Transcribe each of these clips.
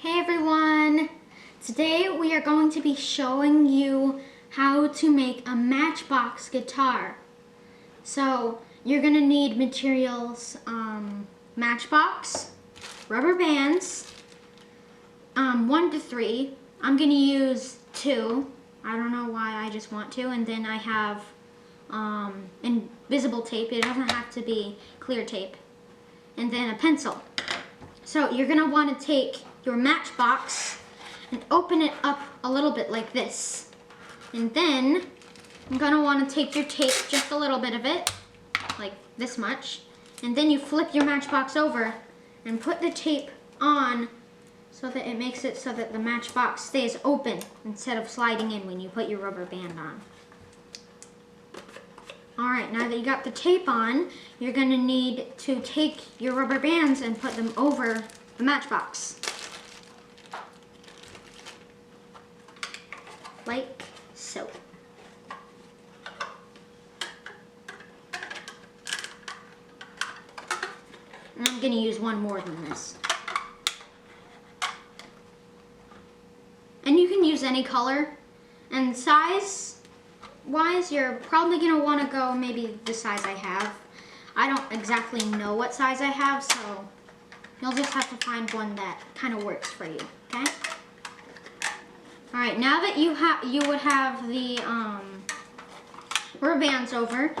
Hey everyone! Today we are going to be showing you how to make a Matchbox guitar. So you're going to need materials, Matchbox, rubber bands, 1 to 3. I'm going to use 2. I don't know why, I just want to. And then I have invisible tape. It doesn't have to be clear tape. And then a pencil. So you're going to want to take your Matchbox and open it up a little bit like this. And then you're going to want to take your tape, just a little bit of it, like this much. And then you flip your Matchbox over and put the tape on so that it makes it so that the Matchbox stays open instead of sliding in when you put your rubber band on. Alright, now that you got the tape on, you're going to need to take your rubber bands and put them over the Matchbox. Like so. And I'm going to use one more than this. And you can use any color. And size-wise, you're probably going to want to go maybe the size I have. I don't exactly know what size I have, so you'll just have to find one that kind of works for you, okay? Alright, now that you would have the rubber bands over,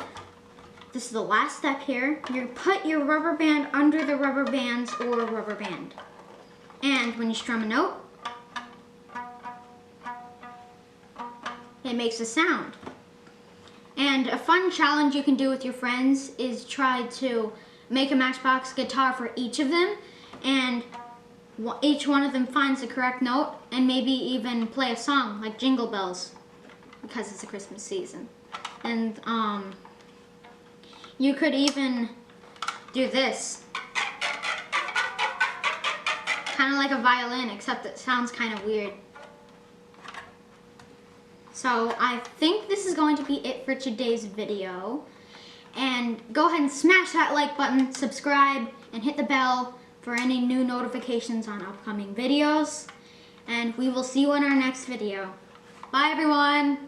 this is the last step here. You put your rubber band under the rubber bands or rubber band. And when you strum a note, it makes a sound. And a fun challenge you can do with your friends is try to make a Matchbox guitar for each of them, and each one of them finds the correct note, and maybe even play a song like Jingle Bells, because it's a Christmas season. And you could even do this, kind of like a violin, except it sounds kind of weird. So I think this is going to be it for today's video. And go ahead and smash that like button, subscribe, and hit the bell for any new notifications on upcoming videos. And we will see you in our next video. Bye everyone!